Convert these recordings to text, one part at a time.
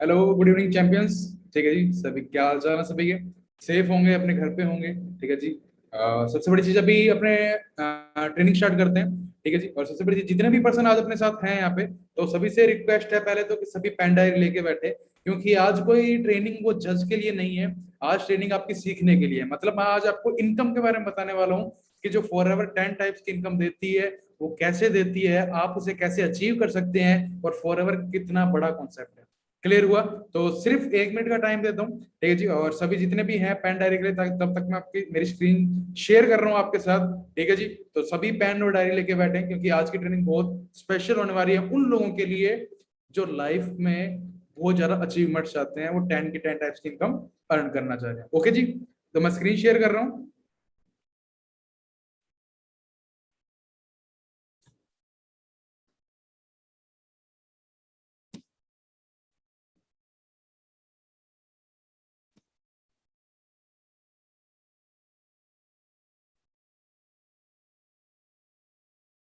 Hello, good evening champions. ठीक है जी, सभी क्या हाल चाल है सभी के? सेफ होंगे, अपने घर पे होंगे। ठीक है जी। सबसे बड़ी चीज, अभी अपने ट्रेनिंग स्टार्ट करते हैं। ठीक है जी। और सबसे बड़ी चीज, जितने भी पर्सन आज अपने साथ हैं यहाँ पे, तो सभी से रिक्वेस्ट है पहले तो कि सभी पेन डायरी लेके बैठे, क्योंकि आज कोई ट्रेनिंग वो जज के लिए नहीं है। आज ट्रेनिंग आपकी सीखने के लिए है। मतलब मैं आज आपको इनकम के बारे में बताने वाला हूँ कि जो फॉर एवर 10 टाइप्स की इनकम देती है, वो कैसे देती है, आप उसे कैसे अचीव कर सकते हैं, और फॉर एवर कितना बड़ा कॉन्सेप्ट है। क्लियर हुआ? तो सिर्फ 1 मिनट का टाइम देता हूँ। ठीक है जी। और सभी जितने भी हैं पेन डायरी के लिए, तब तक मैं आपकी मेरी स्क्रीन शेयर कर रहा हूँ आपके साथ। ठीक है जी। तो सभी पेन और डायरी लेके बैठे हैं, क्योंकि आज की ट्रेनिंग बहुत स्पेशल होने वाली है उन लोगों के लिए जो लाइफ में बहुत ज्यादा अचीवमेंट चाहते हैं, वो 10 टाइप्स की इनकम अर्न करना चाह रहे हैं। ओके जी। तो मैं स्क्रीन शेयर कर रहा हूँ।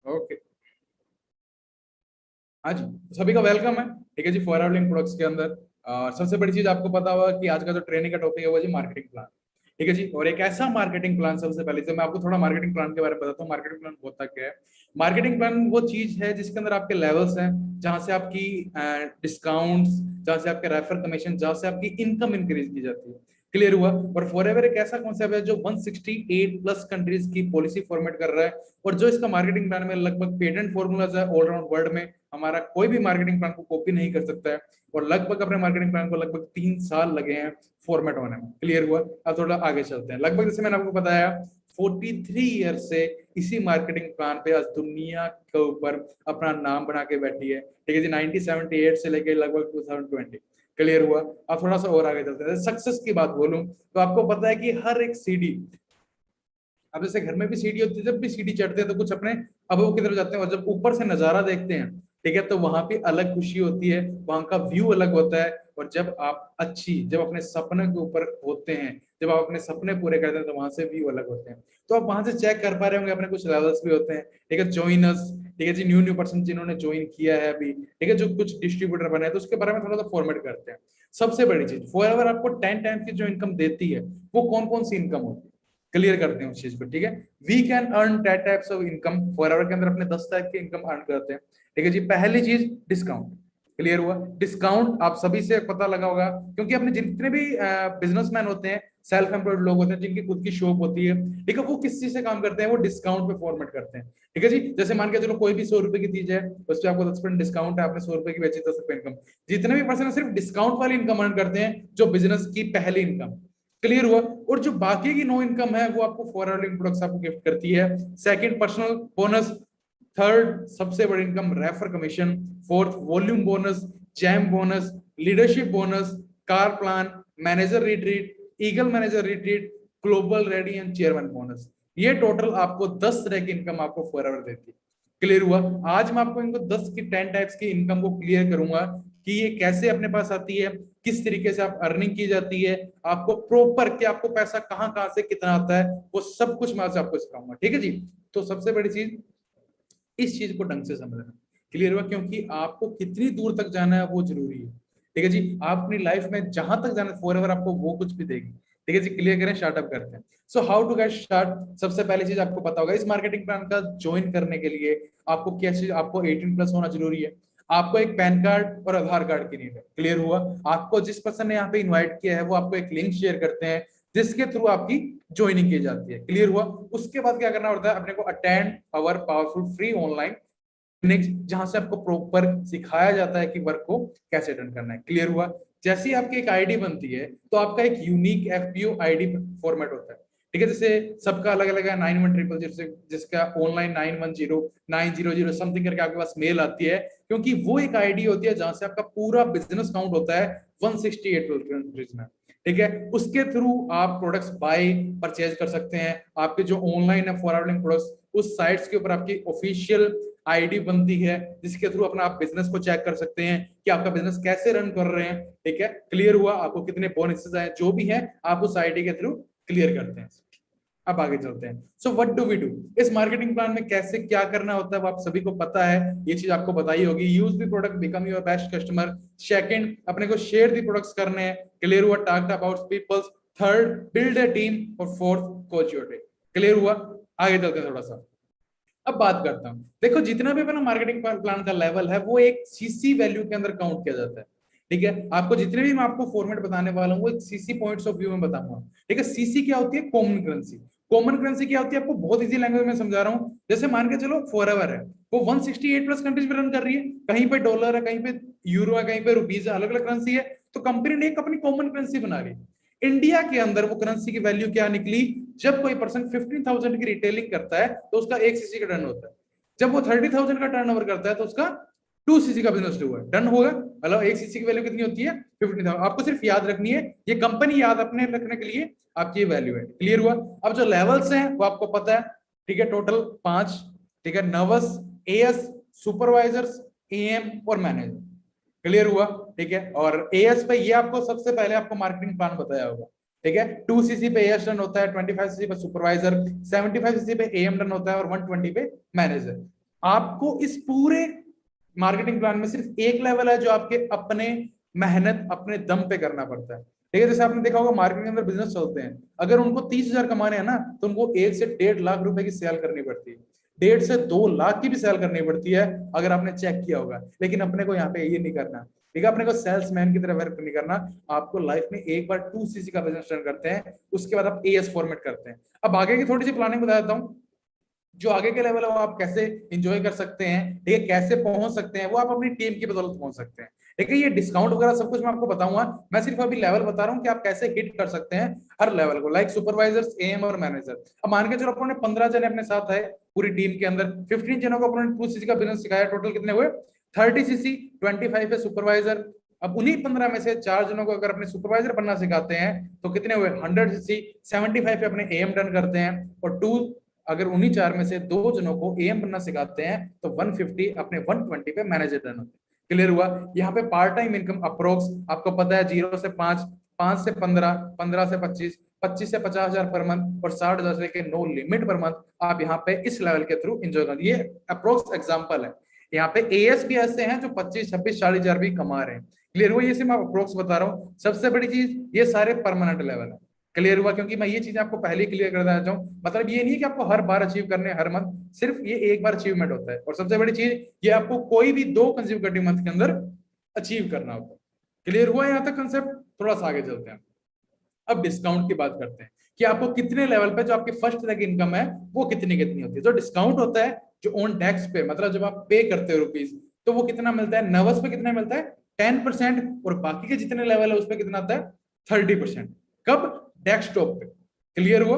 ओके। हाँ जी। सभी का वेलकम है। ठीक है जी, फॉर लिंक प्रोडक्ट्स के अंदर। सबसे बड़ी चीज आपको पता होगा कि आज का जो ट्रेनिंग का टॉपिक है वो जी मार्केटिंग प्लान। ठीक है जी। और एक ऐसा मार्केटिंग प्लान, सबसे पहले तो मैं आपको थोड़ा मार्केटिंग प्लान के बारे में बताता हूँ। मार्केटिंग प्लान होता क्या है? मार्केटिंग प्लान वो चीज है जिसके अंदर आपके लेवल्स हैं, जहां से आपकी डिस्काउंट्स, जहां से आपके रेफर कमीशन, जहां से आपकी इनकम इंक्रीज की जाती है। क्लियर हुआ? और फॉरएवर एक ऐसा कॉन्सेप्ट है जो 168 प्लस कंट्रीज की पॉलिसी फॉर्मेट कर रहा है, और जो इसका मार्केटिंग प्लान में लगभग पेटेंट फॉर्मूलाज है ऑल राउंड वर्ल्ड में। हमारा कोई भी मार्केटिंग प्लान को कॉपी नहीं कर सकता है। और लगभग अपने मार्केटिंग प्लान को लगभग 3 साल लगे हैं फॉर्मेट होने में। क्लियर हुआ? अब थोड़ा आगे चलते हैं। लगभग जैसे मैंने आपको बताया, 43 ईयर से इसी मार्केटिंग प्लान पे आज दुनिया के ऊपर अपना नाम बना के बैठी है। ठीक है जी। 1978 से लेके लगभग 2020। क्लियर हुआ? अब थोड़ा सा और आगे चलते हैं। सक्सेस की बात बोलूं तो आपको पता है कि हर एक सीढ़ी, अब जैसे घर में भी सीढ़ी होती है, जब भी सीढ़ी चढ़ते हैं तो कुछ अपने अनुभव की तरफ जाते हैं, और जब ऊपर से नजारा देखते हैं, ठीक है, तो वहां पे अलग खुशी होती है, वहां का व्यू अलग होता है। और जब अपने सपने के ऊपर होते हैं, जब आप अपने सपने पूरे करते हैं, तो वहां से व्यू अलग होते हैं। तो आप वहां से चेक कर पा रहे होंगे, अपने कुछ लेवल्स भी होते हैं। ठीक है, ज्वाइनर्स। ठीक है जी, न्यू न्यू पर्सन जिन्होंने ज्वाइन किया है अभी। ठीक है, जो कुछ डिस्ट्रीब्यूटर बने हैं, तो उसके बारे में थोड़ा सा फॉर्मेट करते हैं। सबसे बड़ी चीज, फॉर एवर आपको 10 टाइम्स की जो इनकम देती है, वो कौन कौन सी इनकम होती है? क्लियर करते हैं उस चीज को। ठीक है, we can earn 10 types of income. Forever के अंदर अपने 10 टाइप की इनकम अर्न करते हैं। ठीक है जी। पहली चीज, डिस्काउंट। क्लियर हुआ? डिस्काउंट आप सभी से पता लगा होगा, क्योंकि अपने जितने भी बिजनेसमैन होते हैं, सेल्फ एम्प्लॉयड लोग होते हैं, जिनकी खुद की शॉप होती है, ठीक है, वो किस चीज से काम करते हैं? वो डिस्काउंट पे फॉर्मेट करते हैं। ठीक है जी। जैसे मान के चलो कोई भी 100 रुपए की चीज है, उस पर आपको 10% डिस्काउंट है, आपने 100 रुपए की बेची, 10 रुपए इनकम। जितने भी पर्सन सिर्फ डिस्काउंट वाली इनकम अर्न करते हैं, जो बिजनेस की पहली इनकम। क्लियर हुआ? और जो बाकी की नो इनकम है, वो आपको फॉरवर्डिंग प्रोडक्ट्स आपको गिफ्ट करती है। Second, personal bonus. थर्ड, सबसे बड़ी income, refer commission. Fourth, volume bonus, jam bonus, leadership bonus, car plan, manager retreat, eagle manager retreat, global ready and chairman bonus. ये total आपको 10 तरह की इनकम आपको फॉरएवर देती है। क्लियर हुआ? आज मैं आपको इनको 10 टाइप्स की इनकम को क्लियर करूंगा कि ये कैसे अपने पास आती है, किस तरीके से आप अर्निंग की जाती है, आपको प्रॉपर कि आपको पैसा कहां कहां से कितना आता है, वो सब कुछ मैं आज आपको सिखाऊंगा। ठीक है जी। तो सबसे बड़ी चीज, इस चीज को ढंग से समझना। क्लियर हुआ? क्योंकि आपको कितनी दूर तक जाना है वो जरूरी है। ठीक है जी। आप अपनी लाइफ में जहां तक जाना, फॉर एवर आपको वो कुछ भी देगी। ठीक है जी। क्लियर करें, स्टार्टअप करते हैं। So how to get start. सबसे पहली चीज आपको पता होगा, इस मार्केटिंग प्लान का ज्वाइन करने के लिए आपको क्या चीज, आपको 18 प्लस होना जरूरी है। आपको एक पैन कार्ड और आधार कार्ड की नीड है। क्लियर हुआ? आपको जिस पर्सन ने यहाँ पे इन्वाइट किया है, वो आपको एक लिंक शेयर करते हैं, जिसके थ्रू आपकी ज्वाइनिंग की जाती है। क्लियर हुआ? उसके बाद क्या करना होता है? अपने को attend our powerful free online next, जहां से आपको प्रॉपर सिखाया जाता है कि वर्क को कैसे डन करना है। क्लियर हुआ? जैसे ही आपकी एक आईडी बनती है, तो आपका एक यूनिक एफपीओ आईडी फॉर्मेट होता है। ठीक है, जैसे सबका अलग अलग है, 9100, जिसका ऑनलाइन 910 900 समथिंग करके आपके पास मेल आती है, क्योंकि वो एक आईडी होती है जहां से आपका पूरा बिजनेस काउंट होता है 168 कंट्रीज में। ठीक है, उसके थ्रू आप प्रोडक्ट्स बाय परचेज कर सकते हैं। आपके जो ऑनलाइन है फॉरवर्डिंग प्रोडक्ट्स, उस साइट्स के ऊपर आपकी ऑफिशियल आईडी बनती है, जिसके थ्रू अपना आप बिजनेस को चेक कर सकते हैं कि आपका बिजनेस कैसे रन कर रहे हैं। ठीक है, क्लियर हुआ? आपको कितने बोनसेस आए, जो भी है आप उस आईडी के थ्रू क्लियर करते हैं। अब आगे चलते हैं। So what do we do, इस मार्केटिंग प्लान में कैसे क्या करना होता है वो आप सभी को पता है, ये चीज आपको बताई होगी। Use the product, become your best customer. Second, अपने को शेयर द प्रोडक्ट्स करने हैं। क्लियर हुआ? Talk about peoples. Third, build a team. और fourth, coach your day. Clear हुआ? आगे चलते हैं थोड़ा सा। अब बात करता हूं, देखो जितना भी अपना मार्केटिंग प्लान का लेवल है वो एक सीसी वैल्यू के अंदर काउंट किया जाता है। ठीक है, आपको जितने भी मैं आपको फॉर्मेट बताने वाला हूँ वो एक सीसी पॉइंट्स ऑफ व्यू में बताऊंगा। ठीक है, सीसी क्या होती है? Common currency. कॉमन करेंसी क्या होती है? आपको बहुत इजी लैंग्वेज में समझा रहा हूँ। जैसे मान के चलो फॉरएवर है, वो 168 प्लस कंट्रीज में रन कर रही है। कहीं पे डॉलर है, कहीं पे यूरो है, कहीं पे रुपीज है, अलग अलग करेंसी है। तो कंपनी ने एक अपनी कॉमन करेंसी बना ली। इंडिया के अंदर वो करेंसी की वैल्यू क्या निकली? जब कोई पर्सन 15,000 की रिटेलिंग करता है तो उसका 1 सीसी का टर्न होता है। जब वो 30,000 का टर्नओवर करता है तो उसका 2 सीसी का बिजनेस हुआ है, डन होगा। मतलब 1 सीसी की वैल्यू कितनी होती है? 15,000। आपको सिर्फ याद रखनी है, ये कंपनी याद अपने रखने के लिए आपकी ये वैल्यू है। क्लियर हुआ? अब जो लेवल्स हैं वो आपको पता है। ठीक है, टोटल 5। ठीक है, नर्वस, एएस, सुपरवाइजर्स, एएम और मैनेजर। क्लियर हुआ? ठीक है, और एएस पे ये आपको सबसे पहले आपको मार्केटिंग प्लान बताया होगा। ठीक है, 2 सीसी पे एएस रन होता है, 25 सीसी पे सुपरवाइजर, 75 सीसी पे एएम रन होता है और 120 पे मैनेजर। आपको इस पूरे मार्केटिंग प्लान में सिर्फ एक लेवल है जो आपके अपने मेहनत अपने दम पे करना पड़ता है। ठीक है, जैसे आपने देखा होगा मार्केट के अंदर बिजनेस चलते हैं, अगर उनको 30,000 कमाने हैं ना तो उनको 1 से 1.5 लाख रुपए की सेल करनी पड़ती है। 1.5 से 2 लाख की भी सेल करनी पड़ती है, अगर आपने चेक किया होगा। लेकिन अपने को यहाँ पे ये नहीं करना। ठीक है, अपने को सेल्समैन की तरह वर्क नहीं करना। आपको लाइफ में एक बार 2 सीसी का बिजनेस रन करते हैं, उसके बाद आप एएस फॉर्मेट करते हैं। अब आगे की थोड़ी सी प्लानिंग बता देता हूँ। जो आगे के लेवल है वो आप कैसे इंजॉय कर सकते हैं, ठीक है, कैसे पहुंच सकते हैं, वो आप अपनी टीम की बदौलत पहुंच सकते हैं। ठीक है, ये डिस्काउंट वगैरह सब कुछ मैं आपको बताऊंगा। मैं सिर्फ अभी लेवल बता रहा हूँ कि आप कैसे हिट कर सकते हैं हर लेवल को, लाइक सुपरवाइजर्स, एएम और मैनेजर। अब मान के चलो अपने 15 जने अपने साथ है पूरी टीम के अंदर, 15 जनों को अपने 2 सीसी का बिजनेस सिखाया, टोटल कितने हुए? 30 सीसी, 25 है सुपरवाइजर। अब उन्हीं 15 में से 4 जनों को अगर अपने सुपरवाइजर बनना सिखाते हैं तो कितने हुए? 100 सीसी। 75 पे अपने एएम डन करते हैं, और 2, अगर उन्हीं 4 में से 2 जनों को एएम बनना सिखाते हैं तो 150 अपने 120 पे मैनेजर डन होते हैं। क्लियर हुआ? यहाँ पे पार्ट टाइम इनकम अप्रोक्स आपको पता है 0 से 5, 5 से 15, 15 से 25, 25 से 50,000 पर मंथ और 60,000 से लेके नो लिमिट पर मंथ आप यहाँ पे इस लेवल के थ्रू एंजॉय कर। ये अप्रोक्स एग्जांपल है। यहाँ पे एएस भी ऐसे हैं जो 25, 26, 40,000 भी कमा रहे हैं। क्लियर हुआ? ये सिर्फ मैं अप्रोक्स बता रहा हूँ। सबसे बड़ी चीज, ये सारे परमानेंट लेवल है। क्लियर हुआ? क्योंकि मैं ये चीज आपको पहले ही क्लियर कर देना चाहूँ, मतलब ये नहीं है कि आपको हर बार अचीव करने हर मंथ, सिर्फ ये एक बार अचीवमेंट होता है। और सबसे बड़ी चीज, ये आपको कोई भी 2 कंसेक्यूटिव मंथ के अंदर अचीव करना होता है। क्लियर हुआ यहाँ तक कंसेप्ट? थोड़ा सा आगे चलते हैं। अब डिस्काउंट की बात करते हैं कि आपको कितने लेवल पे जो आपकी फर्स्ट तक इनकम है वो कितनी कितनी होती है। जो डिस्काउंट होता है जो ऑन टैक्स पे, मतलब जब आप पे करते हो रुपीज, तो वो कितना मिलता है? नर्वस पे कितना मिलता है? 10%। और बाकी के जितने लेवल है उस पर कितना आता है? 30%। कब? डेस्कटॉप पे। क्लियर हुआ?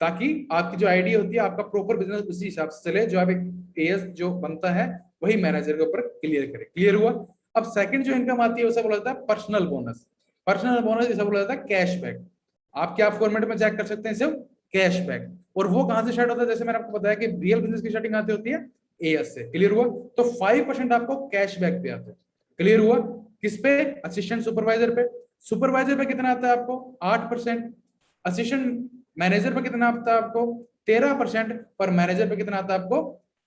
ताकि आपकी जो आइडिया होती है, आपका प्रॉपर बिजनेस उसी हिसाब से चले, जो आप एक एएस जो बनता है वही मैनेजर के ऊपर क्लियर करे। क्लियर हुआ? अब सेकंड जो इनकम आती है उसे बोला जाता है पर्सनल बोनस। पर्सनल बोनस इसे बोला जाता है कैशबैक। आप क्या फॉर्मेट में चेक कर सकते हैं? सिर्फ कैशबैक। और वो कहां से स्टार्ट होता है? जैसे मैंने आपको बताया कि रियल बिजनेस की स्टार्टिंग आती होती है एएस से। क्लियर हुआ? तो 5% आपको कैशबैक पे आता है। क्लियर हुआ? किस पे? असिस्टेंट सुपरवाइजर पे। सुपरवाइजर पे कितना आता है आपको? 8%। असिस्टेंट मैनेजर पे कितना आता है आपको? 13%। पर मैनेजर पे कितना आता है आपको?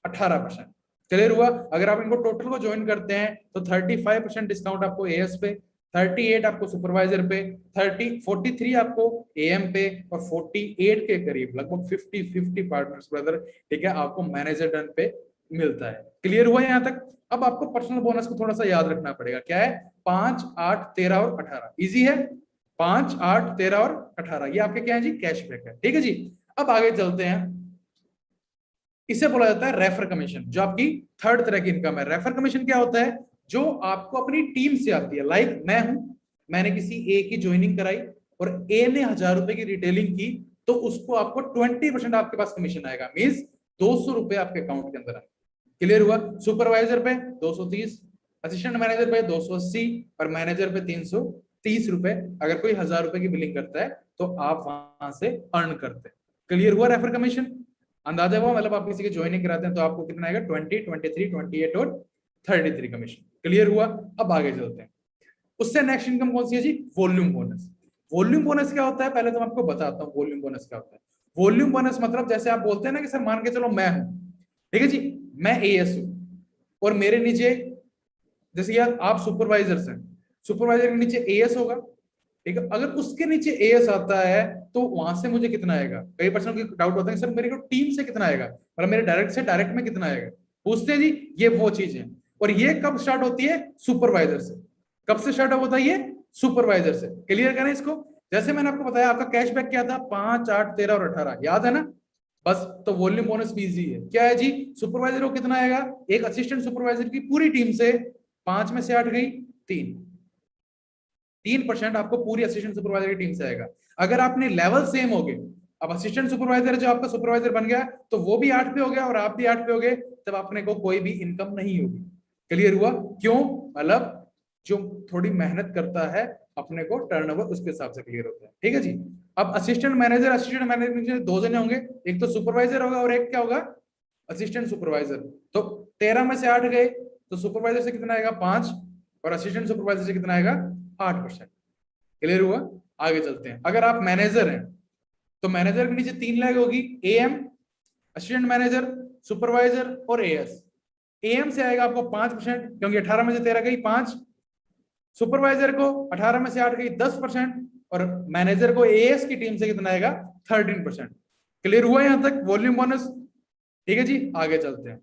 18%। क्लियर हुआ? अगर आप इनको टोटल को ज्वाइन करते हैं तो 35% डिस्काउंट आपको एएस पे, 38 आपको सुपरवाइजर पे, 43 आपको एएम पे, और 48 के करीब लगभग 50-50 पार्टनर्स ब्रदर, ठीक है, आपको मैनेजर डन पे मिलता है। क्लियर हुआ यहाँ तक? अब आपको पर्सनल बोनस को थोड़ा सा याद रखना पड़ेगा। क्या है? 5, 8, 13 और 18। इजी है। 5, 8, 13 और 18 ये आपके क्या है जी? कैशबैक है। ठीक है जी। अब आगे चलते हैं। इसे बोला जाता है रेफर कमीशन, जो आपकी थर्ड तरह की इनकम है। रेफर कमीशन क्या होता है? जो आपको अपनी टीम से आती है। लाइक मैं हूं, मैंने किसी ए की ज्वाइनिंग कराई और ए ने 1,000 रुपए की रिटेलिंग की, तो उसको आपको 20% आपके पास कमीशन आएगा। मीन्स 200 रुपए आपके अकाउंट के अंदर आए। क्लियर हुआ? सुपरवाइजर पे 230, असिस्टेंट मैनेजर पे 280, और मैनेजर पे 330 रुपए। अगर कोई 1,000 रुपए की बिलिंग करता है तो आप वहां से अर्न करते हैं। क्लियर हुआ? रेफर कमीशन अंदाजा हुआ? मतलब आप किसी की ज्वाइनिंग कराते हैं तो आपको कितना आएगा? 20, 23, 28 और 33 कमीशन। क्लियर हुआ? अब आगे चलते हैं। उससे नेक्स्ट इनकम कौन सी है जी? Volume bonus. वॉल्यूम बोनस क्या होता है? पहले तो मैं आपको बताता हूँ वॉल्यूम बोनस क्या होता है। वॉल्यूम बोनस मतलब जैसे आप बोलते हैं ना कि सर मान के चलो मैं हूं, ठीक है जी, मैं एएस हूं और मेरे नीचे जैसे यार आप सुपरवाइजर हैं, सुपरवाइजर के नीचे एएस होगा, ठीक है, अगर उसके नीचे एएस आता है तो वहां से मुझे कितना आएगा, कई पर्सन को डाउट होता है सर मेरे को टीम से कितना आएगा, मतलब मेरे डायरेक्ट से डायरेक्ट में कितना आएगा, पूछते हैं जी, ये वो चीज है। और ये कब स्टार्ट होती है, सुपरवाइजर से। कब से स्टार्ट होता है ये, सुपरवाइजर से। क्लियर करें इसको। जैसे मैंने आपको बताया आपका कैशबैक क्या था, 5, 8, 13 और 18, याद है ना, बस। तो वॉल्यूम बोनस भी इजी है, क्या है जी, सुपरवाइजर को कितना आएगा, एक असिस्टेंट सुपरवाइजर की पूरी टीम से 5 में से 8 गई 3% आपको पूरी असिस्टेंट सुपरवाइजर की टीम से आएगा। अगर आपने लेवल सेम हो गए, अब असिस्टेंट सुपरवाइजर जो आपका सुपरवाइजर बन गया तो वो भी 8 पे हो गया और आप भी 8 पे हो गए, तब अपने को कोई भी इनकम नहीं होगी। क्लियर हुआ, क्यों, मतलब जो थोड़ी मेहनत करता है अपने को टर्नओवर उसके हिसाब से क्लियर होता है, ठीक है जी। अब असिस्टेंट मैनेजर दो जने होंगे, एक तो सुपरवाइजर होगा और एक क्या होगा, असिस्टेंट सुपरवाइजर। तो 13 में से 8 गए तो सुपरवाइजर से कितना आएगा, 5, और असिस्टेंट सुपरवाइजर से कितना आएगा, 8%। क्लियर हुआ, आगे चलते हैं। अगर आप मैनेजर हैं तो मैनेजर के नीचे 3 लैग होगी, एएम, असिस्टेंट मैनेजर, सुपरवाइजर और एएस। एएम से आएगा आपको 5%, क्योंकि 18 में से 13 गई 5, सुपरवाइजर को 18 में से 8 गई 10%, और मैनेजर को एएस की टीम से कितना आएगा, 13%। क्लियर हुआ यहां तक वॉल्यूम बोनस, ठीक है जी। आगे चलते हैं,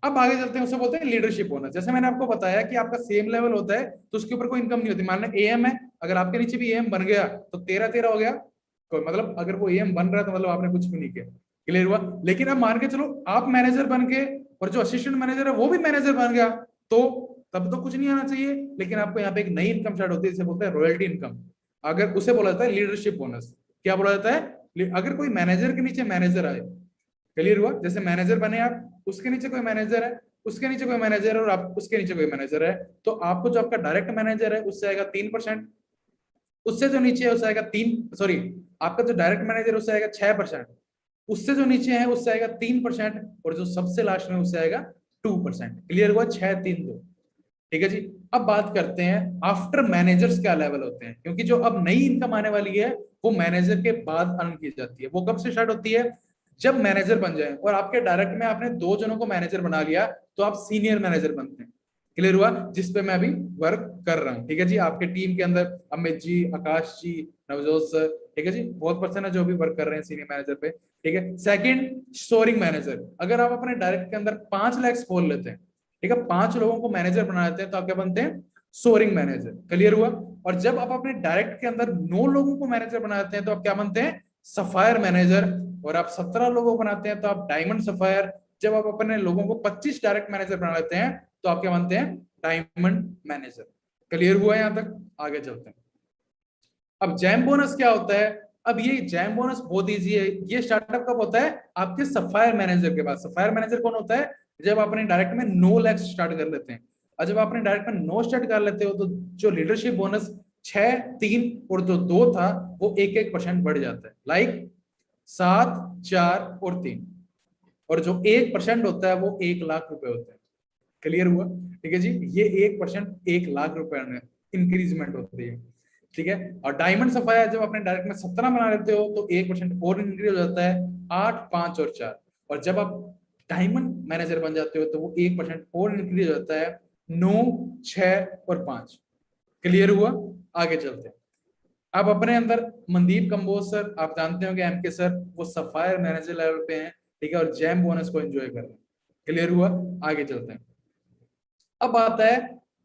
अब आगे चलते हैं, उसे बोलते हैं लीडरशिप बोनस। जैसे मैंने आपको बताया कि आपका सेम लेवल होता है तो उसके ऊपर कोई इनकम नहीं होती। मान लो एएम है, अगर आपके नीचे भी एएम बन गया तो 13-13 हो गया, तो मतलब अगर वो एएम बन रहा है तो मतलब आपने कुछ भी नहीं किया। क्लियर हुआ। लेकिन अब मान के चलो आप मैनेजर बन के और जो असिस्टेंट मैनेजर है वो भी मैनेजर बन गया, तो तब तो कुछ नहीं आना चाहिए, लेकिन आपको यहाँ पे एक नई इनकम स्टार्ट होती है, इसे बोलते हैं रॉयल्टी इनकम। अगर उसे बोला जाता है लीडरशिप बोनस। क्या बोला जाता है, अगर कोई मैनेजर के नीचे मैनेजर आए, क्लियर हुआ, जैसे मैनेजर बने आप, उसके नीचे कोई मैनेजर है, उसके नीचे कोई मैनेजर है और आप उसके नीचे कोई मैनेजर है, तो आपको जो आपका डायरेक्ट मैनेजर है उससे आएगा 3%, उससे जो नीचे है उससे आएगा 3, सॉरी, आपका जो डायरेक्ट मैनेजर है उससे आएगा 6%, उससे जो नीचे है उससे आएगा 3%, और जो सबसे लास्ट में उससे आएगा 2%। क्लियर हुआ, 6, 3, 2। ठीक है जी। अब बात करते हैं आफ्टर मैनेजर्स क्या लेवल होते हैं, क्योंकि जो अब नई इनकम आने वाली है वो मैनेजर के बाद अर्न की जाती है। वो कब से स्टार्ट होती है, जब मैनेजर बन जाए और आपके डायरेक्ट में आपने 2 जनों को मैनेजर बना लिया तो आप सीनियर मैनेजर बनते हैं। क्लियर हुआ, जिसपे मैं अभी वर्क कर रहा हूँ। ठीक है जी, आपके टीम के अंदर अमित जी, आकाश जी, नवजोत सर, ठीक है जी, बहुत पर्सन है जो भी वर्क कर रहे हैं सीनियर मैनेजर पे। ठीक है। Second, storing manager. अगर आप अपने डायरेक्ट के अंदर 5 लाख खोल लेते हैं, ठीक है, 5 लोगों को मैनेजर बना लेते हैं, तो आप क्या बनते हैं, सोरिंग मैनेजर। क्लियर हुआ। और जब आप अपने डायरेक्ट के अंदर 9 लोगों को मैनेजर बनाते हैं तो आप क्या बनते हैं, सफायर मैनेजर। और आप 17 लोगों को बनाते हैं तो आप डायमंड सफायर। जब आप अपने लोगों को 25 डायरेक्ट मैनेजर बना लेते हैं तो आप क्या बनते हैं, डायमंड मैनेजर। क्लियर हुआ यहां तक, आगे चलते हैं। अब जैम बोनस क्या होता है, अब ये जैम बोनस बहुत इजी है। ये स्टार्टअप कब होता है, आपके सफायर मैनेजर के पास। सफायर मैनेजर कौन होता है, जब अपने डायरेक्ट में 9 लाख स्टार्ट कर लेते हैं। और जब आपने डायरेक्ट में 9 स्टार्ट कर लेते हो तो जो लीडरशिप बोनस 6, 3 और जो 2 था वो 1-1% बढ़ जाता है। लाइक 7, 4 और 3, और जो 1% होता है वो 1 लाख रुपए होता है। क्लियर हुआ, ठीक है जी। ये 1% 1 लाख रुपए में इंक्रीजमेंट होती है। ठीक है। और डायमंड सफाया जब अपने डायरेक्ट में 17 बना लेते हो तो 1% और इंक्रीज हो जाता है, 8, 5 और 4। और जब आप डायमंड मैनेजर बन जाते हो तो वो 1% और इंक्रीज हो जाता है, 9, 6 और 5। क्लियर हुआ, आगे चलते हैं। अब अपने अंदर मनदीप कंबोज सर, आप जानते हो कि एमके सर, वो सफायर मैनेजर लेवल पे हैं, ठीक है, और जैम बोनस को एंजॉय कर रहे हैं। क्लियर हुआ, आगे चलते हैं। अब आता है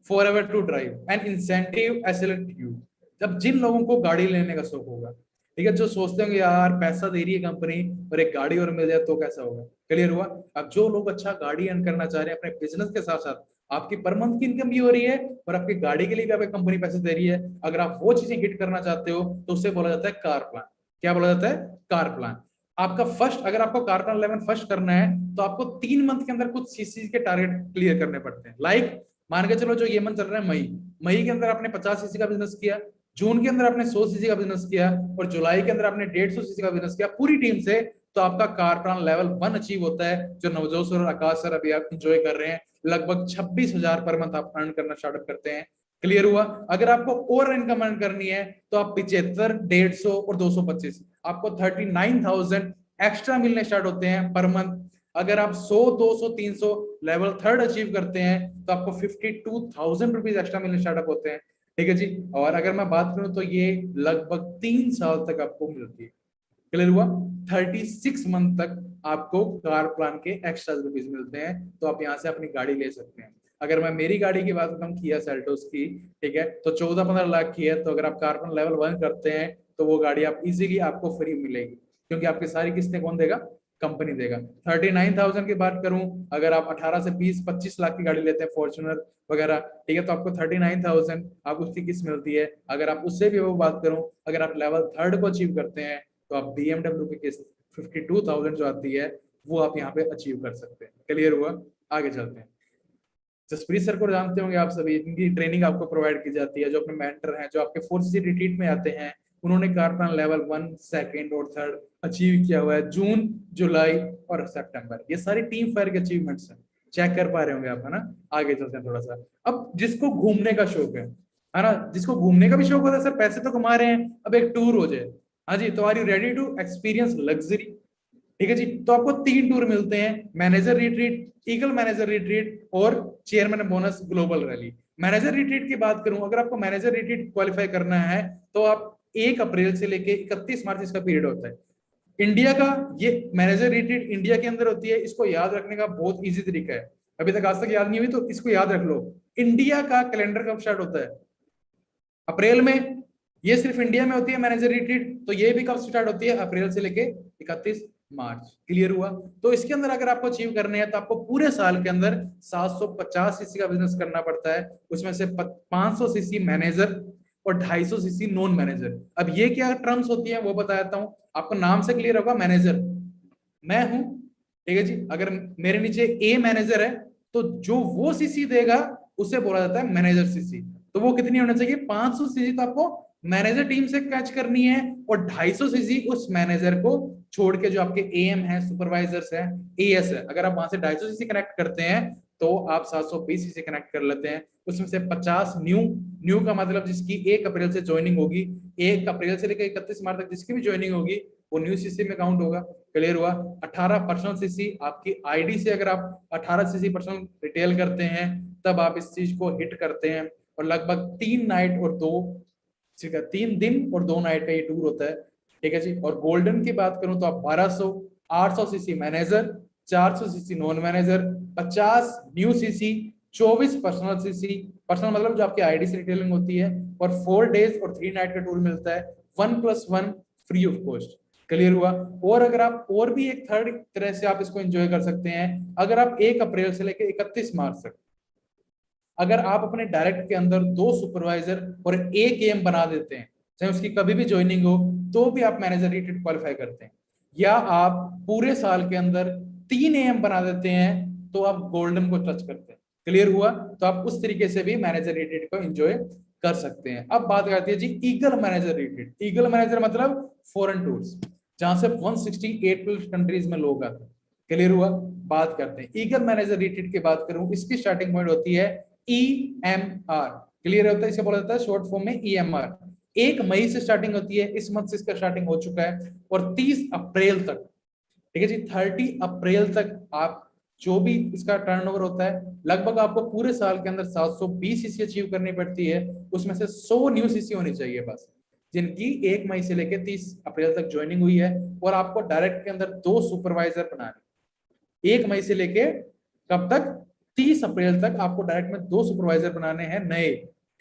Forever to drive an incentive escalate you. जब जिन लोगों को गाड़ी लेने का शौक होगा, ठीक है, जो सोचते होंगे यार पैसा दे रही है कंपनी और एक गाड़ी और मिल जाए तो कैसा होगा। क्लियर हुआ। अब जो लोग अच्छा गाड़ी अर्न करना चाह रहे हैं अपने बिजनेस के साथ साथ, आपकी पर मंथ की इनकम भी हो रही है और आपकी गाड़ी के लिए भी आपकी कंपनी पैसे दे रही है, अगर आप वो चीजें हिट करना चाहते हो तो उसे बोला जाता है कार प्लान। क्या बोला जाता है, कार प्लान। आपका फर्स्ट, अगर आपको कार प्लान 11 फर्स्ट करना है तो आपको 3 मंथ के अंदर कुछ सीसी के टारगेट क्लियर करने पड़ते हैं। लाइक मान के चलो जो ये मंथ चल रहा है मई, मई के अंदर आपने 50 सीसी का बिजनेस किया, जून के अंदर आपने 100 सीसी का बिजनेस किया और जुलाई के अंदर आपने 150 सीसी का बिजनेस किया पूरी टीम से, तो आपका कार प्लान लेवल 1 अचीव होता है, जो नवजोत सर और आकाश सर अभी आप इंजॉय कर रहे हैं। लगभग 26,000 पर मंथ आप अर्न करना स्टार्ट करते हैं। क्लियर हुआ। अगर आपको और इनकम अर्न करनी है तो आप 75, 150 और 225, आपको 39,000 एक्स्ट्रा मिलने स्टार्ट होते हैं पर मंथ। अगर आप 100, 200, 300 लेवल थर्ड अचीव करते हैं तो आपको 52,000 रुपीज एक्स्ट्रा मिलने स्टार्टअप होते हैं। ठीक है जी। और अगर मैं बात करूं तो ये लगभग 3 साल तक आपको मिलती है। क्लियर हुआ? 36 मंथ तक आपको कार प्लान के एक्स्ट्रा रुपीज मिलते हैं, तो आप यहाँ से अपनी गाड़ी ले सकते हैं। अगर मैं मेरी गाड़ी की बात करूं किया सेल्टोस की, ठीक है, तो 14-15 लाख की है। तो अगर आप कार प्लान लेवल 1 करते हैं तो वो गाड़ी आप इजीली आपको फ्री मिलेगी, क्योंकि आपकी सारी किस्तें कौन देगा? कंपनी देगा। 39,000 की बात करूं, अगर आप 18 से 20-25 लाख की गाड़ी लेते हैं फॉर्च्यूनर वगैरह, ठीक है, तो आपको 39,000 आप उसकी किस्त मिलती है। अगर आप उससे भी वो बात करूं, अगर आप लेवल थर्ड को अचीव करते हैं तो आप BMW की किस्त 52,000 जो आती है वो आप यहाँ पे अचीव कर सकते हैं। क्लियर हुआ? आगे चलते हैं। जसप्रीत सर को जानते होंगे आप सभी, इनकी ट्रेनिंग आपको प्रोवाइड की जाती है। जो अपने मेंटर हैं, जो आपके 4CC रिट्रीट में आते हैं, उन्होंने कार प्लान लेवल 1, सेकंड और थर्ड अचीव किया हुआ है जून, जुलाई और सितंबर। ये सारी टीम फायर के अचीवमेंट्स हैं, चेक कर पा रहे होंगे आप, है ना। आगे चलते हैं थोड़ा सा। अब जिसको घूमने का शौक है ना, जिसको घूमने का भी शौक होता है, सर पैसे तो कमा रहे हैं, अब एक टूर हो जाए। हाँ जी, तो are you ready to experience luxury? ठीक है जी। तो आपको 3 टूर मिलते हैं, manager retreat, eagle manager retreat और chairman bonus global rally. Manager retreat की बात करूं, अगर आपको मैनेजर रिट्रीट क्वालिफाई करना है तो आप 1 अप्रैल से लेके 31 मार्च इसका पीरियड होता है। इंडिया का ये मैनेजर रिट्रीट इंडिया के अंदर होती है। इसको याद रखने का बहुत इजी तरीका है, अभी तक आज तक याद नहीं हुई तो इसको याद रख लो। इंडिया का कैलेंडर कब स्टार्ट होता है? अप्रैल में। ये सिर्फ इंडिया में होती है मैनेजर रिट्रीट, तो ये भी कब स्टार्ट होती है? अप्रैल से लेके 31 मार्च। क्लियर हुआ? तो इसके अंदर अगर आपको अचीव करने हैं तो आपको पूरे साल के अंदर 750 सीसी का बिजनेस करना पड़ता है। उसमें से 500 सीसी मैनेजर और 250 सीसी नॉन मैनेजर। अब ये क्या टर्म्स होती है वो बता देता हूं आपको, नाम से क्लियर होगा। मैनेजर मैं हूं, ठीक है जी। अगर मेरे नीचे ए मैनेजर है तो जो वो सीसी देगा उसे बोला जाता है मैनेजर सीसी। तो वो कितनी होना चाहिए? 500 सीसी तो आपको मैनेजर टीम से कैच करनी है, और 250 सीसी उस मैनेजर को छोड़ के जो आपके एएम है, सुपरवाइजर्स है, एएस है, अगर आप वहां से 250 सीसी कनेक्ट करते हैं तो आप 720 सीसी कनेक्ट कर लेते हैं। उसमें से 50 न्यू, न्यू का मतलब जिसकी 1 अप्रैल से ज्वाइनिंग होगी, 1 अप्रैल से लेकर 31 मार्च तक जिसकी भी ज्वाइनिंग होगी वो न्यू सीसी में काउंट होगा। क्लियर हुआ? 18 पर्सनल सीसी आपकी आईडी से, अगर आप 18 सीसी पर्सनल रिटेल करते हैं तब आप इस चीज को हिट करते हैं। और लगभग 3 नाइट और 2, 3 दिन और 2 नाइट का ये टूर होता है। ठीक है जी। और गोल्डन की बात करूं तो आप 1200, 800 CC manager, 400 CC non manager, 50 new CC, 24 personal CC, personal मतलब जो आपकी आईडी से रिटेलिंग होती है, और 4 डेज और 3 नाइट का टूर मिलता है 1+1 फ्री ऑफ कॉस्ट। क्लियर हुआ? और अगर आप और भी एक थर्ड तरह से आप इसको एंजॉय कर सकते हैं, अगर आप 1 अप्रैल से लेकर 31 मार्च तक अगर आप अपने डायरेक्ट के अंदर 2 सुपरवाइजर और 1 एम बना देते हैं, चाहे उसकी कभी भी ज्वाइनिंग हो, तो भी आप मैनेजर रेटेड क्वालिफाई करते हैं। या आप पूरे साल के अंदर 3 एम बना देते हैं तो आप गोल्डन को टच करते हैं। क्लियर हुआ? तो आप उस तरीके से भी मैनेजर रेटेड को एंजॉय कर सकते हैं। अब बात करते हैं जी eagle manager rated. Eagle manager मतलब फॉरेन टूर्स, जहां से 168 प्लस कंट्रीज में लोग आते हैं। क्लियर हुआ? बात करते हैं ईगल मैनेजर रेटेड की बात करूं, इसकी स्टार्टिंग पॉइंट होती है EMR। क्लियर होता है? इसे बोला जाता है शॉर्ट फॉर्म में EMR। 1 मई से स्टार्टिंग होती है, इस मंथ से इसका स्टार्टिंग हो चुका है, और 30 अप्रैल तक, ठीक है जी, 30 अप्रैल तक आप जो भी इसका टर्नओवर होता है, लगभग आपको पूरे साल के अंदर 720 सीसी अचीव करनी पड़ती है। उसमें से 100 न्यू सीसी होनी चाहिए बस, जिनकी 1 मई से लेकर 30 अप्रैल तक ज्वाइनिंग हुई है। और आपको डायरेक्ट के अंदर 2 सुपरवाइजर बनाने, 1 मई से लेके कब तक? 30 अप्रैल तक आपको डायरेक्ट में 2 सुपरवाइजर बनाने हैं नए।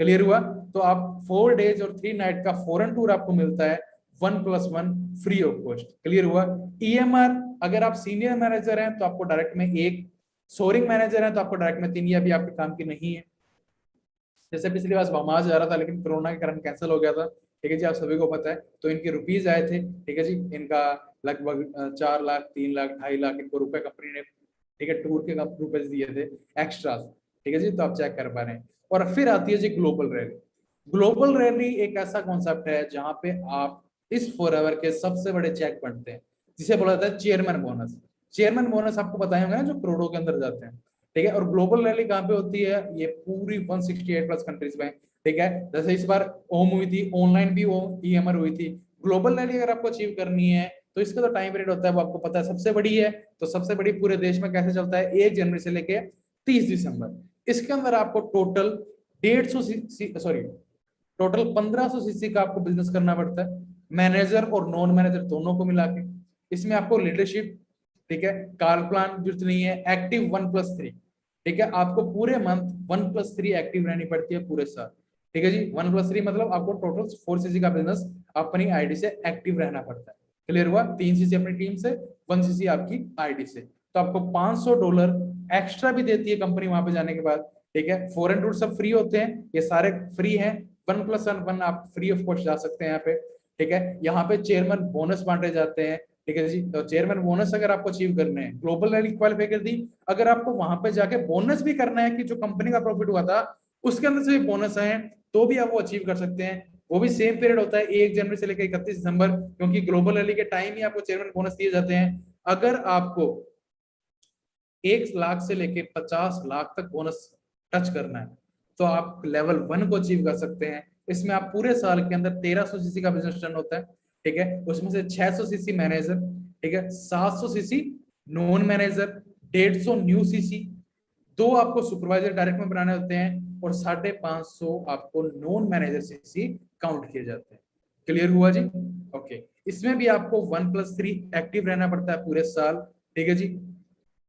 क्लियर हुआ? तो आप 4 डेज और 3 नाइट का फॉरेन टूर आपको मिलता है 1+1 फ्री ऑफ कॉस्ट। क्लियर हुआ? EMR अगर आप सीनियर मैनेजर हैं तो आपको डायरेक्ट में 1, सोरिंग मैनेजर है तो आपको डायरेक्ट में 3, या भी आपके काम की नहीं है। जैसे पिछली बार बमाज जा रहा था लेकिन कोरोना के कारण कैंसिल हो गया था, ठीक है जी, आप सभी को पता है। तो इनके रुपीज आए थे, ठीक है जी, इनका लगभग 4 लाख, 3 लाख, 2.5 लाख इनको रुपए कंपनी ने, ठीक है, टूर के रुपए दिए थे एक्स्ट्रा। ठीक है जी, तो आप चेक कर पा रहे हैं। और फिर आती है जी ग्लोबल रैली। ग्लोबल रैली एक ऐसा कॉन्सेप्ट है जहां पे आप इस फॉरएवर के सबसे बड़े चेक बनते हैं, जिसे बोला जाता है चेयरमैन बोनस। चेयरमैन बोनस आपको बताए होंगे ना, जो करोड़ों के अंदर जाते हैं। ठीक है? और ग्लोबल रैली कहाँ पे होती है? ये पूरी 168 प्लस कंट्रीज में। ठीक है? जैसे इस बार ओम हुई थी, ऑनलाइन भी EMR हुई थी। ग्लोबल रैली अगर आपको अचीव करनी है तो इसका तो टाइम पीरियड होता है वो आपको पता है, सबसे बड़ी है। तो सबसे बड़ी पूरे देश में कैसे चलता है, 1 जनवरी से लेके 30 दिसंबर। इसके अंदर आपको टोटल 150 सॉरी टोटल 1500 सीसी का आपको बिजनेस करना पड़ता है, मैनेजर और नॉन मैनेजर दोनों को मिला के। इसमें आपको लीडरशिप, ठीक है, कार प्लान जरूरत नहीं है, एक्टिव 1+3, ठीक है, आपको पूरे मंथ 1+3 एक्टिव रहनी पड़ती है पूरे साल, ठीक है जी। 1+3 मतलब आपको टोटल 4 सीसी का बिजनेस अपनी आईडी से एक्टिव रहना पड़ता है। क्लियर हुआ, 3 सीसी अपनी टीम से, 1 सीसी आपकी आईडी से। तो आपको $500 एक्स्ट्रा भी देती है कंपनी वहां पे जाने के बाद, ठीक है। फॉरेन टूर सब फ्री होते हैं, ये सारे फ्री हैं, 1+1 आप फ्री ऑफ कॉस्ट जा सकते हैं यहाँ पे, ठीक है। यहाँ पे चेयरमैन बोनस बांटे जाते हैं, ठीक है जी। तो चेयरमैन बोनस अगर आपको अचीव करने हैं, ग्लोबल रैली क्वालिफाई कर दी, अगर आपको वहां पे जाके बोनस भी करना है कि जो कंपनी का प्रॉफिट हुआ था उसके अंदर से भी बोनस है, तो भी आप वो अचीव कर सकते हैं। वो भी सेम पीरियड होता है, 1 जनवरी से लेकर 31 दिसंबर, क्योंकि ग्लोबल रैली के टाइम ही आपको चेयरमैन बोनस दिए जाते हैं। अगर आपको 1 लाख से लेके 50 लाख तक बोनस टच करना है तो आप लेवल 1 को अचीव कर सकते हैं। इसमें आप पूरे साल के अंदर 1300 सीसी का बिजनेस टर्न होता है, ठीक है। उसमें से 600 सीसी मैनेजर, ठीक है, 700 CC non manager, 150 new CC, 2 आपको सुपरवाइजर डायरेक्ट में बनाने होते हैं, और 550 आपको नॉन मैनेजर सीसी काउंट किए जाते हैं। क्लियर हुआ जी? ओके। इसमें भी आपको 1+3 एक्टिव रहना पड़ता है पूरे साल, ठीक है जी।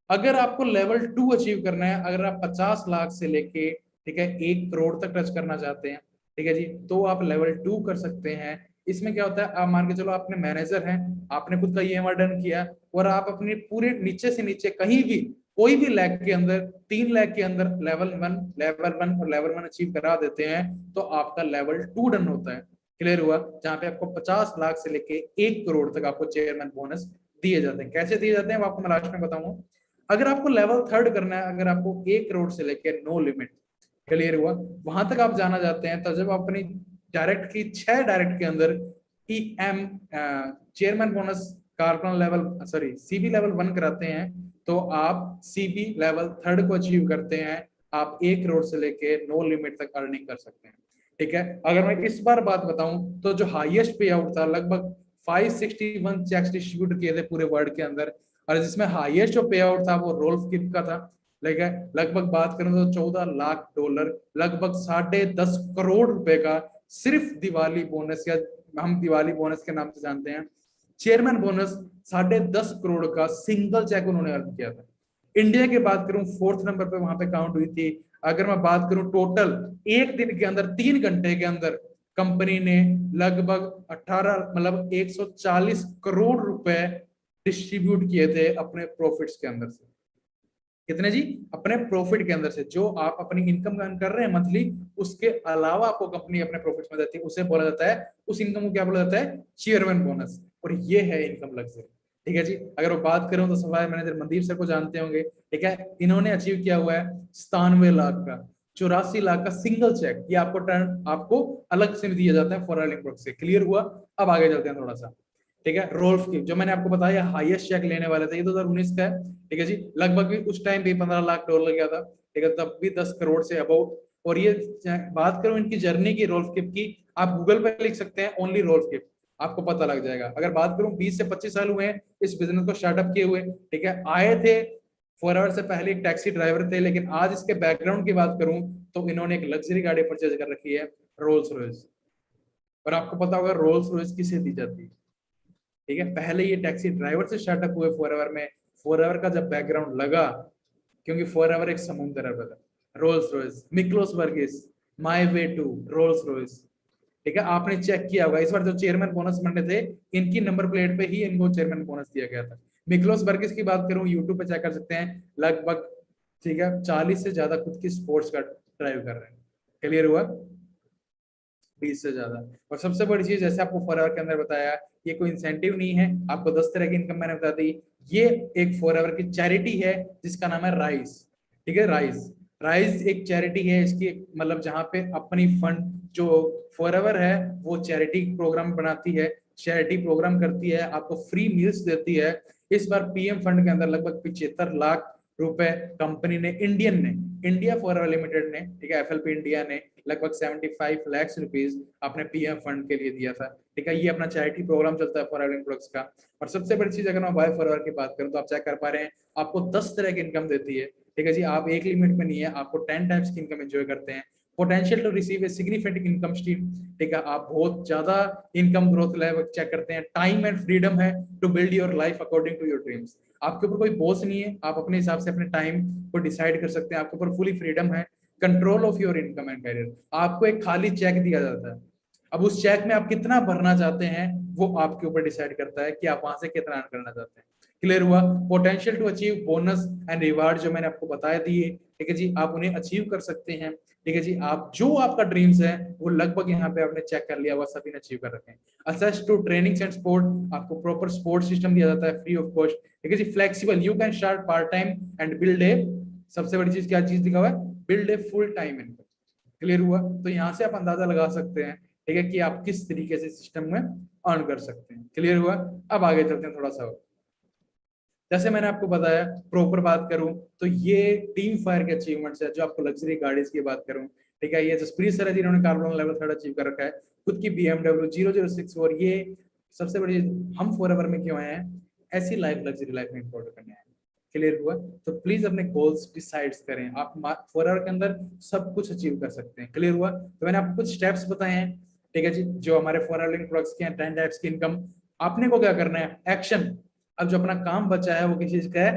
अगर आपको लेवल 2 अचीव करना है, अगर आप 50 लाख से लेके, ठीक है, 1 करोड़ तक टच करना चाहते हैं, ठीक है जी, तो आप लेवल 2 कर सकते हैं। इसमें क्या होता है, आप मान के चलो आपने मैनेजर हैं, आपने खुद का ईएमआई डन किया, और आप अपने पूरे नीचे से नीचे कहीं भी कोई भी लैग के अंदर 3 लाख के अंदर लेवल 1 और लेवल 1 अचीव करा देते हैं, तो आपका लेवल 2 डन होता है। क्लियर हुआ? जहां पे आपको 50 लाख से लेके 1 करोड़ तक आपको चेयरमैन बोनस दिए जाते हैं। कैसे दिए जाते हैं वो आपको मैं लास्ट में बताऊंगा। अगर आपको लेवल 3 करना है, अगर आपको 1 करोड़ से लेकर नो लिमिट, क्लियर हुआ, वहां तक आप जाना चाहते हैं, तो जब अपनी डायरेक्ट की 6 डायरेक्ट के अंदर ई एम चेयरमैन बोनस कारकुन लेवल सॉरी सीबी लेवल 1 कराते हैं, तो आप सीबी लेवल 3 को अचीव करते हैं, आप 1 करोड़ से लेके नो लिमिट तक अर्निंग कर सकते हैं, ठीक है। अगर मैं इस बार बात बताऊं तो जो हाईएस्ट पे आउट था, लगभग 561 चेक्स डिस्ट्रीब्यूट किए थे पूरे वर्ल्ड के अंदर, और जिसमें हाईएस्ट जो पे आउट था वो रोल्फ किप का था। लगभग बात करें तो $14 लाख, लगभग 10.5 करोड़ का सिर्फ दिवाली बोनस, या हम दिवाली बोनस के नाम से जानते हैं, चेयरमैन बोनस 10.5 करोड़ का सिंगल चेक उन्होंने अर्न किया था। इंडिया की बात करूं 4th नंबर पे वहां पे काउंट हुई थी। अगर मैं बात करूं टोटल एक दिन के अंदर 3 घंटे के अंदर कंपनी ने लगभग 18 मतलब 140 करोड़ रुपए डिस्ट्रीब्यूट किए थे अपने प्रॉफिट्स के अंदर से। कितने जी? अपने प्रॉफिट के अंदर से, जो आप अपनी इनकम अर्न कर रहे हैं मंथली, उसके अलावा आपको कंपनी अपने प्रॉफिट्स में देती है, उसे बोला जाता है, उस इनकम को क्या बोला जाता है? Chairman bonus. और ये है इनकम लग्जरी, ठीक है जी। अगर वो बात करूं तो सफाई मैनेजर मनदीप सर को जानते होंगे, ठीक है, इन्होंने अचीव किया हुआ है 97 लाख का, 84 लाख का सिंगल चेक, ये आपको टर्न आपको अलग से दिया जाता है फॉर लिंक से। क्लियर हुआ? अब आगे चलते हैं थोड़ा सा, ठीक है। रोल्फ की जो मैंने आपको बताया हाईएस्ट चेक लेने वाले थे, ये 2019 का है, ठीक है जी। लगभग भी उस टाइम भी $15 लाख गया था, ठीक है, तब भी 10 करोड़ से अबाउट। और ये बात करूं इनकी जर्नी की, रोल्फ किप की, आप गूगल पे लिख सकते हैं ओनली रोल्फ किप, आपको पता लग जाएगा। अगर बात करूं 20 से 25 साल हुए हैं इस बिजनेस को स्टार्टअप किए हुए, ठीक है। आए थे फॉरएवर से पहले एक टैक्सी ड्राइवर थे, लेकिन आज इसके बैकग्राउंड की बात करूं तो इन्होंने एक लग्जरी गाड़ी परचेज कर रखी है, रोल्स रॉयस। और आपको पता होगा रोल्स रॉयस किसे दी जाती है, ठीक है। पहले ये टैक्सी ड्राइवर से स्टार्टअप हुए फॉरएवर में, फॉरएवर का जब बैकग्राउंड लगा, क्योंकि फॉरएवर एक समुद्र है ब्रदर, रोल्स रॉयस, मिक्लोस वर्गिस, my way to Rolls Royce, ठीक है। आपने चेक किया होगा इस बार जो चेयरमैन बोनस बने थे, इनकी नंबर प्लेट पे ही इनको चेयरमैन बोनस दिया गया था। मिक्लोस वर्गिस की बात करूं, यूट्यूब पे चेक कर सकते हैं, लगभग, ठीक है, 40 से ज्यादा खुद की स्पोर्ट्स का ड्राइव कर रहे हैं। क्लियर हुआ? 20 से ज्यादा। और सबसे बड़ी चीज, जैसे आपको फॉरएवर के अंदर बताया, ये कोई इंसेंटिव नहीं है, आपको 10 तरह की इनकम मैंने बता दी। ये एक फॉरएवर की चैरिटी है जिसका नाम है राइज, ठीक है। राइज राइज एक चैरिटी है, इसकी मतलब जहां पे अपनी फंड जो फॉरएवर है वो चैरिटी प्रोग्राम बनाती है, चैरिटी प्रोग्राम करती है, आपको फ्री मील्स देती है। इस बार पीएम फंड के अंदर लगभग 75 लाख रुपए कंपनी ने, इंडिया फॉरएवर लिमिटेड ने, ठीक है, एफएलपी इंडिया ने लगभग 75 लाख रुपीस अपने पीएम फंड के लिए दिया था, ठीक है। ये अपना चैरिटी प्रोग्राम चलता है फॉरएवर प्रोडक्ट्स का। और सबसे बड़ी चीज, अगर मैं बाय फॉरएवर की बात करूं तो आप चेक कर पा रहे हैं, आपको 10 तरह की इनकम देती है, ठीक है जी। आप एक लिमिट में नहीं है, आपको 10 टाइप्स की इनकम एंजॉय करते हैं। Potential to receive a significant income stream, ठीक है, आप बहुत ज्यादा इनकम ग्रोथ लेवल चेक करते हैं। टाइम एंड फ्रीडम है to build your life according to your dreams, आपके ऊपर कोई बॉस नहीं है, आप अपने हिसाब से अपने टाइम को डिसाइड कर सकते हैं, आपके ऊपर फुली फ्रीडम है। Control of your income and career, आपको एक खाली चेक दिया जाता है, अब उस चेक में आप कितना भरना चाहते हैं वो आपके ऊपर डिसाइड करता है कि आप वहां से कितना अर्न करना चाहते हैं। क्लियर हुआ? Potential to achieve bonus and reward जो मैंने आपको बताया दिए, ठीक है जी, आप उन्हें अचीव कर सकते हैं, ठीक है जी। आप जो आपका ड्रीम्स है वो लगभग यहाँ पे आपने चेक कर लिया हुआ, सभी ने अचीव कर रखे हैं। Access to training and support, आपको प्रॉपर स्पोर्ट सिस्टम दिया जाता है फ्री ऑफ कॉस्ट, ठीक है जी। Flexible, you can start part time and build a, सबसे बड़ी चीज क्या चीज दिखा हुआ है, build a full time income. Clear हुआ? तो यहाँ से आप अंदाजा लगा सकते हैं, ठीक है, कि आप किस तरीके से सिस्टम में अर्न कर सकते हैं। क्लियर हुआ? अब आगे चलते हैं थोड़ा सा। जैसे मैंने आपको बताया, प्रॉपर बात करूं तो ये टीम फायर के अचीवमेंट्स है। जो आपको लग्जरी गाड़ीज की बात करूं, ठीक है, ये जसप्रीत सर है जिन्होंने कार्बन लेवल 3 अचीव कर रखा है, खुद की BMW 006। और ये सबसे बड़ी, हम फॉरएवर में क्यों आए हैं, ऐसी लाइफ लग्जरी लाइफ में इंपोर्ट करने आए हैं। क्लियर हुआ? तो प्लीज अपने गोल्स डिसाइड करें, आप फॉरएवर के अंदर सब कुछ अचीव कर सकते हैं। क्लियर हुआ? तो मैंने आपको कुछ स्टेप्स बताए हैं, ठीक है जी, जो हमारे फॉरएवर प्रोडक्ट्स के 10 टाइप्स की इनकम। आपने को क्या करना है, एक्शन। अब जो अपना काम बचा है वो किस चीज का है,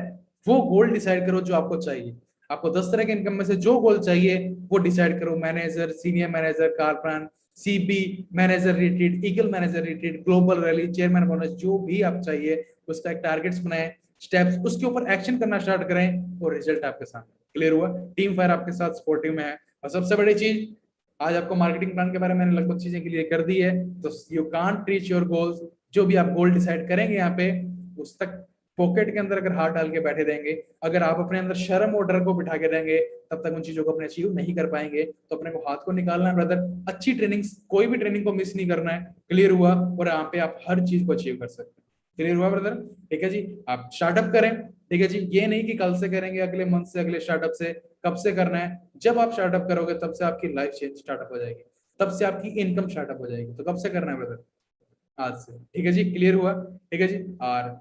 वो गोल डिसाइड करो जो आपको चाहिए। आपको 10 तरह के इनकम में से जो गोल चाहिए वो डिसाइड करो। Manager, senior manager, car plan, CB, manager retreat, eagle manager retreat, global rally, chairman bonus, जो भी आप चाहिए उसका एक टारगेट्स बनाए, स्टेप्स, उसके ऊपर एक्शन करना स्टार्ट करें और रिजल्ट आपके सामने। क्लियर हुआ? टीम फायर आपके साथ सपोर्टिव में है। और सबसे बड़ी चीज, आज आपको मार्केटिंग प्लान के बारे में मैंने लगभग चीजें क्लियर कर दी है। तो you can't reach your goals, जो भी आप गोल डिसाइड करेंगे यहाँ पे, उस तक पॉकेट के अंदर अगर हाथ डाल के बैठे रहेंगे, अगर आप अपने अंदर शर्म और डर को बिठा के रहेंगे, तब तक उन चीजों को अपने अचीव नहीं कर पाएंगे। तो अपने को हाथ को निकालना है ब्रदर, अच्छी ट्रेनिंग, कोई भी ट्रेनिंग को मिस नहीं करना है। क्लियर हुआ? और यहाँ पे आप हर चीज को अचीव कर सकते हैं। क्लियर हुआ ब्रदर? ठीक है जी। आप स्टार्टअप करें, ठीक है जी, ये नहीं कि कल से करेंगे, अगले मंथ से, अगले स्टार्टअप से, कब से करना है, जब आप स्टार्टअप करोगे तब से आपकी लाइफ चेंज स्टार्टअप हो जाएगी, तब से आपकी इनकम स्टार्टअप हो जाएगी। तो कब से करना है ब्रदर? आज से। ठीक है जी, क्लियर हुआ? ठीक है जी। और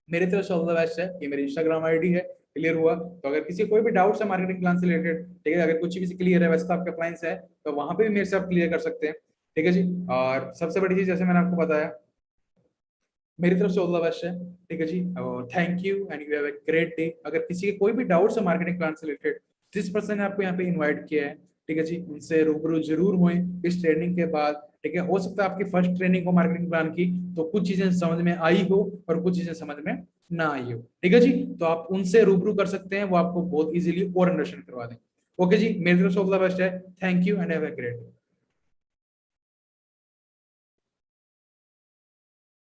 मेरी तरफ से ऑल द बेस्ट है, ये मेरी इंस्टाग्राम आईडी है। क्लियर हुआ? तो अगर किसी कोई भी डाउट्स है मार्केटिंग प्लान से रिलेटेड, ठीक है, अगर कुछ भी क्लियर है, वैसे तो आपके अप्लायंस है तो वहां पे भी मेरे से आप क्लियर कर सकते हैं। ठीक है जी। और सबसे बड़ी चीज, जैसे मैंने आपको बताया, मेरी तरफ से ऑल द बेस्ट है। ठीक है जी, और thank you and you have a great day. अगर किसी के कोई भी डाउट्स है मार्केटिंग प्लान से रिलेटेड, जिस पर्सन ने आपको यहाँ पे इनवाइट किया है, ठीक है जी, उनसे रूबरू जरूर हुए इस ट्रेनिंग के बाद। ठीक है, हो सकता है आपकी फर्स्ट ट्रेनिंग हो मार्केटिंग प्लान की, तो कुछ चीजें समझ में आई हो और कुछ चीजें समझ में ना आई हो, ठीक है जी, तो आप उनसे रूबरू कर सकते हैं, वो आपको बहुत इजीली और अंडरस्टैंड करवा दें। ओके जी, मेरी तरफ से ऑल द बेस्ट है। Thank you and have a great day.